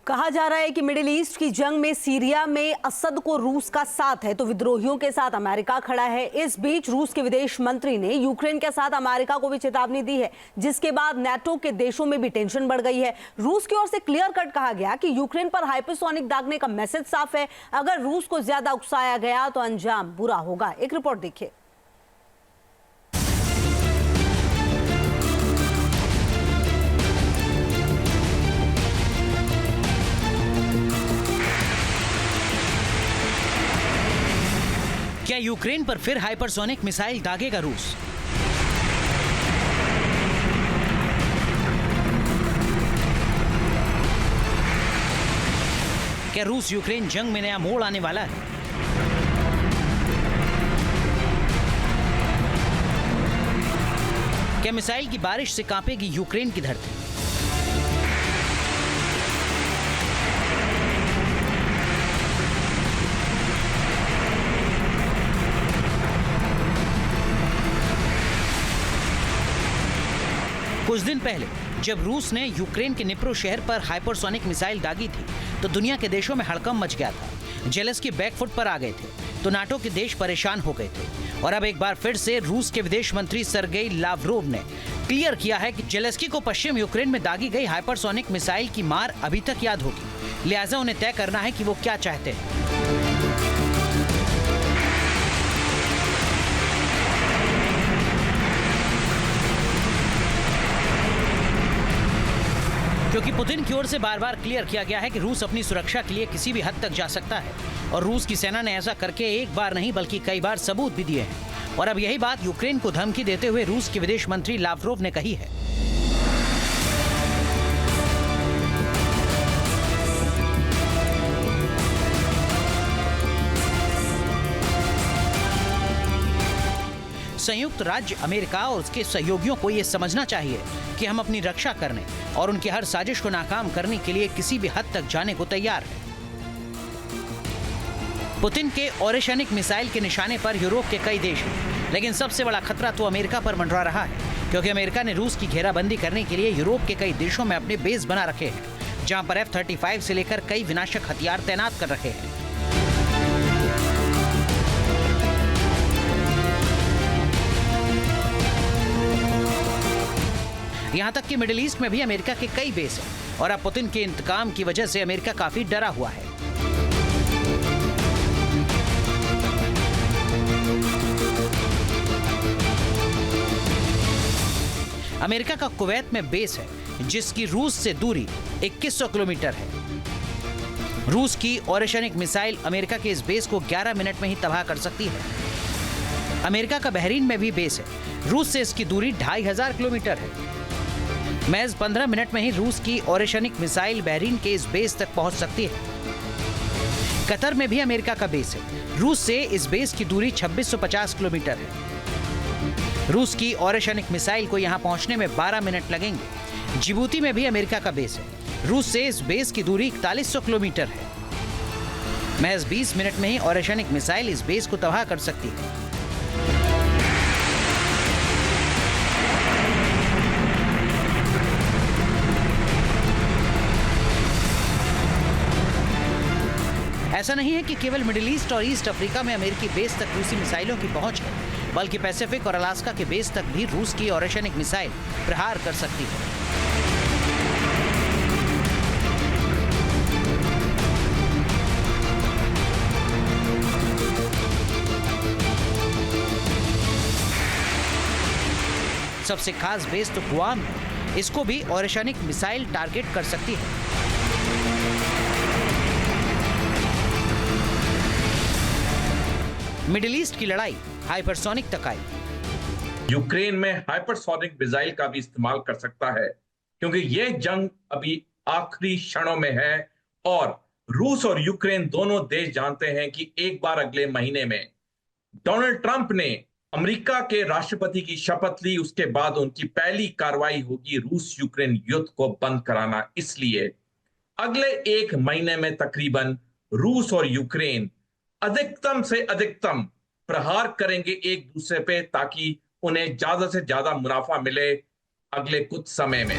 कहा जा रहा है कि मिडिल ईस्ट की जंग में सीरिया में असद को रूस का साथ है तो विद्रोहियों के साथ अमेरिका खड़ा है। इस बीच रूस के विदेश मंत्री ने यूक्रेन के साथ अमेरिका को भी चेतावनी दी है, जिसके बाद नाटो के देशों में भी टेंशन बढ़ गई है। रूस की ओर से क्लियर कट कहा गया कि यूक्रेन पर हाइपरसोनिक दागने का मैसेज साफ है, अगर रूस को ज्यादा उकसाया गया तो अंजाम बुरा होगा। एक रिपोर्ट देखिए। क्या यूक्रेन पर फिर हाइपरसोनिक मिसाइल दागेगा रूस? क्या रूस यूक्रेन जंग में नया मोड़ आने वाला है? क्या मिसाइल की बारिश से कांपेगी यूक्रेन की धरती? कुछ दिन पहले जब रूस ने यूक्रेन के निप्रो शहर पर हाइपरसोनिक मिसाइल दागी थी तो दुनिया के देशों में हड़कंप मच गया था। जेलेंस्की बैकफुट पर आ गए थे तो नाटो के देश परेशान हो गए थे। और अब एक बार फिर से रूस के विदेश मंत्री सर्गेई लावरोव ने क्लियर किया है कि जेलेंस्की को पश्चिम यूक्रेन में दागी गई हाइपरसोनिक मिसाइल की मार अभी तक याद होगी, लिहाजा उन्हें तय करना है कि वो क्या चाहते हैं। क्योंकि पुतिन की ओर से बार बार क्लियर किया गया है कि रूस अपनी सुरक्षा के लिए किसी भी हद तक जा सकता है और रूस की सेना ने ऐसा करके एक बार नहीं बल्कि कई बार सबूत भी दिए हैं। और अब यही बात यूक्रेन को धमकी देते हुए रूस के विदेश मंत्री लावरोव ने कही है। संयुक्त राज्य अमेरिका और उसके सहयोगियों को यह समझना चाहिए कि हम अपनी रक्षा करने और उनकी हर साजिश को नाकाम करने के लिए किसी भी हद तक जाने को तैयार हैं। पुतिन के ओरेशनिक मिसाइल के निशाने पर यूरोप के कई देश हैं, लेकिन सबसे बड़ा खतरा तो अमेरिका पर मंडरा रहा है, क्योंकि अमेरिका ने रूस की घेराबंदी करने के लिए यूरोप के कई देशों में अपने बेस बना रखे हैं, जहां पर F-35 से लेकर कई विनाशक हथियार तैनात कर रखे हैं। यहां तक कि मिडिल ईस्ट में भी अमेरिका के कई बेस हैं और अब पुतिन के इंतकाम की वजह से अमेरिका काफी डरा हुआ है। अमेरिका का कुवैत में बेस है जिसकी रूस से दूरी 2100 किलोमीटर है। रूस की ओरेशनिक मिसाइल अमेरिका के इस बेस को 11 मिनट में ही तबाह कर सकती है। अमेरिका का बहरीन में भी बेस है, रूस से इसकी दूरी 2500 किलोमीटर है। महज 15 मिनट में ही रूस की ओरेशनिक मिसाइल बहरीन के इस बेस तक पहुंच सकती है। कतर में भी अमेरिका का बेस है, रूस से इस बेस की दूरी 2650 किलोमीटर है। रूस की ओरेशनिक मिसाइल को यहां पहुंचने में 12 मिनट लगेंगे। जिबूती में भी अमेरिका का बेस है, रूस से इस बेस की दूरी 4100 किलोमीटर है। महज 20 मिनट में ही ओरेशनिक मिसाइल इस बेस को तबाह कर सकती है। ऐसा नहीं है कि केवल मिडिल ईस्ट और ईस्ट अफ्रीका में अमेरिकी बेस तक रूसी मिसाइलों की पहुंच है, बल्कि पैसिफिक और अलास्का के बेस तक भी रूस की ओरेशनिक मिसाइल प्रहार कर सकती है। सबसे खास बेस तो गुआम है, इसको भी ओरेशनिक मिसाइल टारगेट कर सकती है। मिडिल ईस्ट की लड़ाई हाइपरसोनिक तक आई। यूक्रेन में हाइपरसोनिक मिसाइल का भी इस्तेमाल कर सकता है, क्योंकि यह जंग अभी आखिरी क्षणों में है और रूस और यूक्रेन दोनों देश जानते हैं कि एक बार अगले महीने में डोनाल्ड ट्रंप ने अमेरिका के राष्ट्रपति की शपथ ली, उसके बाद उनकी पहली कार्रवाई होगी रूस यूक्रेन युद्ध को बंद कराना। इसलिए अगले एक महीने में तकरीबन रूस और यूक्रेन अधिकतम से अधिकतम प्रहार करेंगे एक दूसरे पे, ताकि उन्हें ज्यादा से ज्यादा मुनाफा मिले अगले कुछ समय में।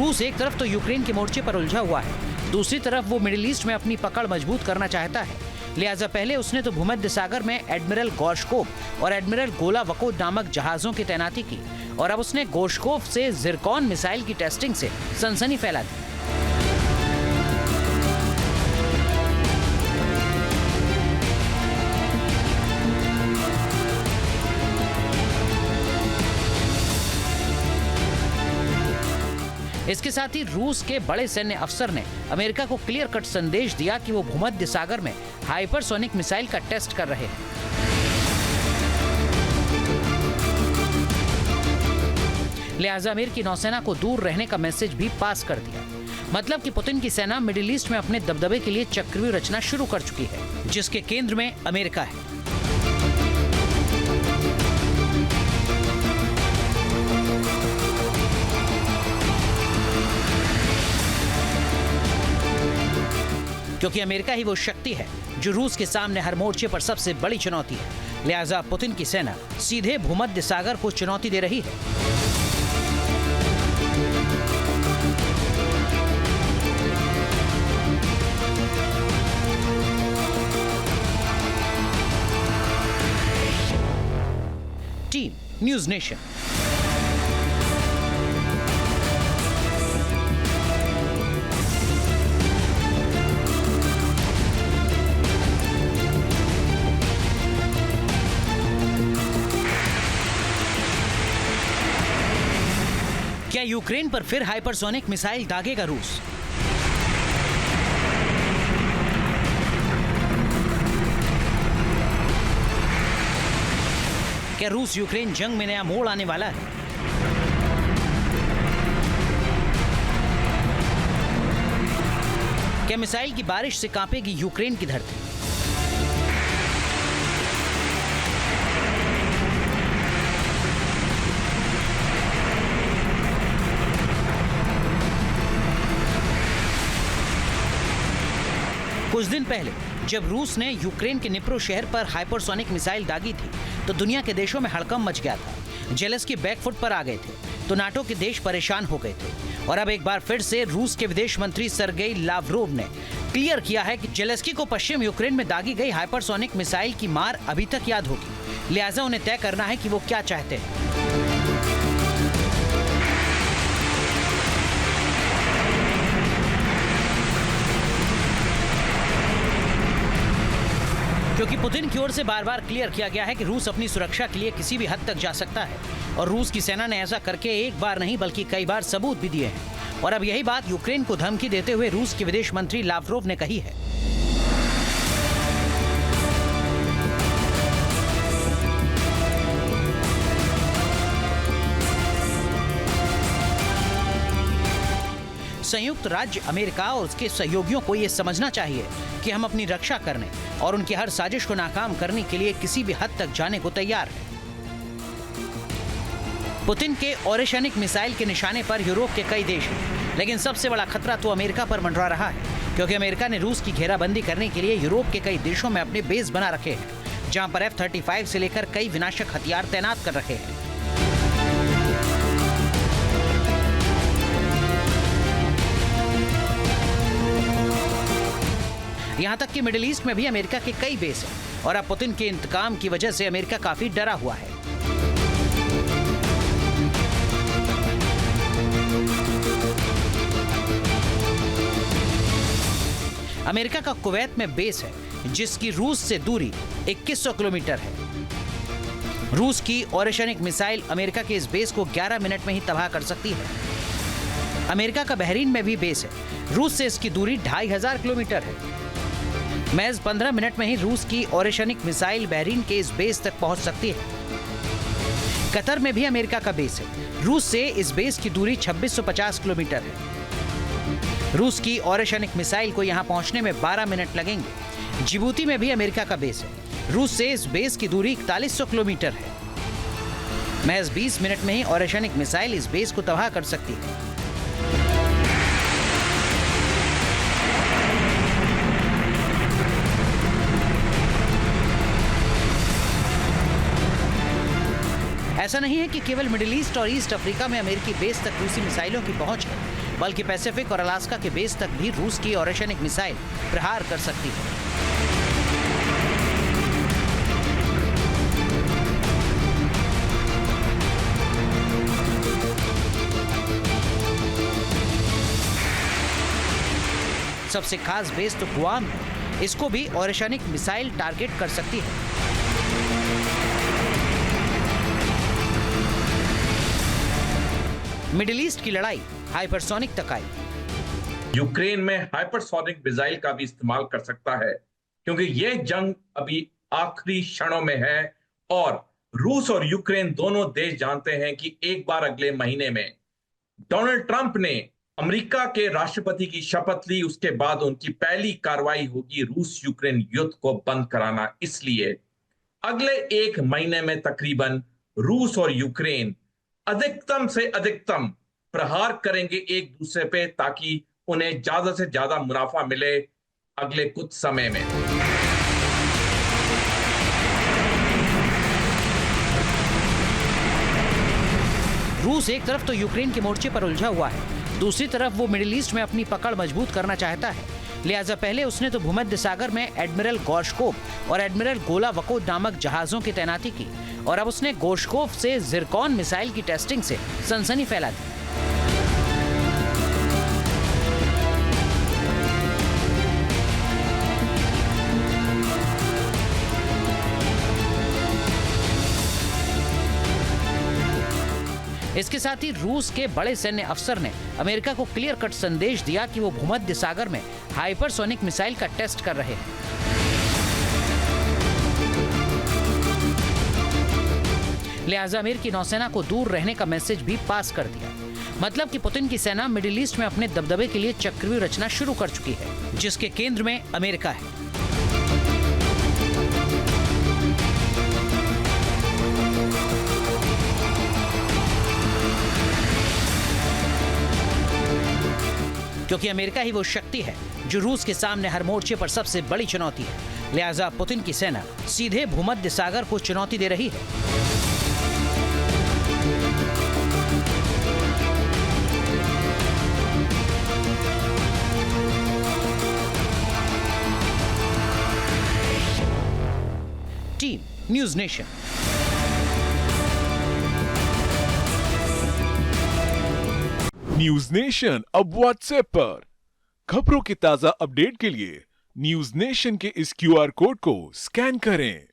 रूस एक तरफ तो यूक्रेन के मोर्चे पर उलझा हुआ है, दूसरी तरफ वो मिडिल ईस्ट में अपनी पकड़ मजबूत करना चाहता है। लिहाजा पहले उसने तो भूमध्य सागर में एडमिरल गोर्शकोव और एडमिरल गोलावकोव नामक जहाजों की तैनाती की और अब उसने गोर्शकोव से जिरकॉन मिसाइल की टेस्टिंग से सनसनी फैला दी। इसके साथ ही रूस के बड़े सैन्य अफसर ने अमेरिका को क्लियर कट संदेश दिया कि वो भूमध्य सागर में हाइपरसोनिक मिसाइल का टेस्ट कर रहे हैं। लिहाजा अमेरिकी नौसेना को दूर रहने का मैसेज भी पास कर दिया। मतलब कि पुतिन की सेना मिडिल ईस्ट में अपने दबदबे के लिए चक्रव्यूह रचना शुरू कर चुकी है, जिसके केंद्र में अमेरिका है। क्योंकि अमेरिका ही वो शक्ति है जो रूस के सामने हर मोर्चे पर सबसे बड़ी चुनौती है। लिहाजा पुतिन की सेना सीधे भूमध्य सागर को चुनौती दे रही है। Team news nation. क्या यूक्रेन पर फिर हाइपरसोनिक मिसाइल दागेगा रूस? क्या रूस यूक्रेन जंग में नया मोड़ आने वाला है? क्या मिसाइल की बारिश से कांपेगी यूक्रेन की धरती? कुछ दिन पहले जब रूस ने यूक्रेन के निप्रो शहर पर हाइपरसोनिक मिसाइल दागी थी तो दुनिया के देशों में हड़कंप मच गया था। जेलेंस्की बैकफुट पर आ गए थे तो नाटो के देश परेशान हो गए थे और अब एक बार फिर से रूस के विदेश मंत्री सर्गेई लावरोव ने क्लियर किया है कि जेलेंस्की को पश्चिम यूक्रेन में दागी गई हाइपरसोनिक मिसाइल की मार अभी तक याद होगी। लिहाजा उन्हें तय करना है कि वो क्या चाहते हैं। क्योंकि पुतिन की ओर से बार बार क्लियर किया गया है कि रूस अपनी सुरक्षा के लिए किसी भी हद तक जा सकता है और रूस की सेना ने ऐसा करके एक बार नहीं बल्कि कई बार सबूत भी दिए हैं। और अब यही बात यूक्रेन को धमकी देते हुए रूस के विदेश मंत्री लावरोव ने कही है। संयुक्त राज्य अमेरिका और उसके सहयोगियों को यह समझना चाहिए कि हम अपनी रक्षा करने और उनकी हर साजिश को नाकाम करने के लिए किसी भी हद तक जाने को तैयार हैं। पुतिन के ओरेशनिक मिसाइल के निशाने पर यूरोप के कई देश हैं, लेकिन सबसे बड़ा खतरा तो अमेरिका पर मंडरा रहा है, क्योंकि अमेरिका ने रूस की घेराबंदी करने के लिए यूरोप के कई देशों में अपने बेस बना रखे हैं, जहां पर F-35 से लेकर कई विनाशक हथियार तैनात कर रखे हैं। यहां तक कि मिडिल ईस्ट में भी अमेरिका के कई बेस हैं और अब पुतिन के इंतकाम की वजह से अमेरिका काफी डरा हुआ है। अमेरिका का कुवैत में बेस है जिसकी रूस से दूरी 2100 किलोमीटर है। रूस की ओरेशनिक मिसाइल अमेरिका के इस बेस को 11 मिनट में ही तबाह कर सकती है। अमेरिका का बहरीन में भी बेस है। रूस से इसकी दूरी 2500 किलोमीटर है। महज 15 मिनट में ही रूस की ओरेशनिक मिसाइल बहरीन के इस बेस तक पहुंच सकती है। कतर में भी अमेरिका का बेस है। रूस से इस बेस की दूरी 2650 किलोमीटर है। रूस की ओरेशनिक मिसाइल को यहां पहुंचने में 12 मिनट लगेंगे। जिबूती में भी अमेरिका का बेस है। रूस से इस बेस की दूरी 4100 किलोमीटर है। महज 20 मिनट में ही ओरेशनिक मिसाइल इस बेस को तबाह कर सकती है। ऐसा नहीं है कि केवल मिडिल ईस्ट और ईस्ट अफ्रीका में अमेरिकी बेस तक रूसी मिसाइलों की पहुंच है। बल्कि पैसिफिक और अलास्का के बेस तक भी रूस की ओरेशनिक मिसाइल प्रहार कर सकती है। सबसे खास बेस तो गुआम है, इसको भी ओरेशनिक मिसाइल टारगेट कर सकती है। मिडिल ईस्ट की लड़ाई हाइपरसोनिक तक आई। यूक्रेन में हाइपरसोनिक मिसाइल का भी इस्तेमाल कर सकता है, क्योंकि यह जंग अभी आखिरी क्षणों में है और रूस और यूक्रेन दोनों देश जानते हैं कि एक बार अगले महीने में डोनाल्ड ट्रंप ने अमेरिका के राष्ट्रपति की शपथ ली, उसके बाद उनकी पहली कार्रवाई होगी रूस यूक्रेन युद्ध को बंद कराना। इसलिए अगले एक महीने में तकरीबन रूस और यूक्रेन अधिकतम से अधिकतम प्रहार करेंगे एक दूसरे पे, ताकि उन्हें ज्यादा से ज्यादा मुनाफा मिले अगले कुछ समय में। रूस एक तरफ तो यूक्रेन के मोर्चे पर उलझा हुआ है, दूसरी तरफ वो मिडिल ईस्ट में अपनी पकड़ मजबूत करना चाहता है। लिहाजा पहले उसने तो भूमध्य सागर में एडमिरल गोर्शकोव और एडमिरल गोलावकोव नामक जहाजों की तैनाती की, और अब उसने गोर्शकोव से जिरकॉन मिसाइल की टेस्टिंग से सनसनी फैला दी। इसके साथ ही रूस के बड़े सैन्य अफसर ने अमेरिका को क्लियर कट संदेश दिया कि वो भूमध्य सागर में हाइपरसोनिक मिसाइल का टेस्ट कर रहे हैं। लिहाजा अमेरिकी नौसेना को दूर रहने का मैसेज भी पास कर दिया। मतलब कि पुतिन की सेना मिडिल ईस्ट में अपने दबदबे के लिए चक्रव्यूह रचना शुरू कर चुकी है, जिसके केंद्र में अमेरिका है। क्योंकि अमेरिका ही वो शक्ति है जो रूस के सामने हर मोर्चे पर सबसे बड़ी चुनौती है। लिहाजा पुतिन की सेना सीधे भूमध्य सागर को चुनौती दे रही है। Team news nation. News nation अब व्हाट्सएप पर। खबरों के ताजा अपडेट के लिए न्यूज नेशन के इस क्यूआर कोड को स्कैन करें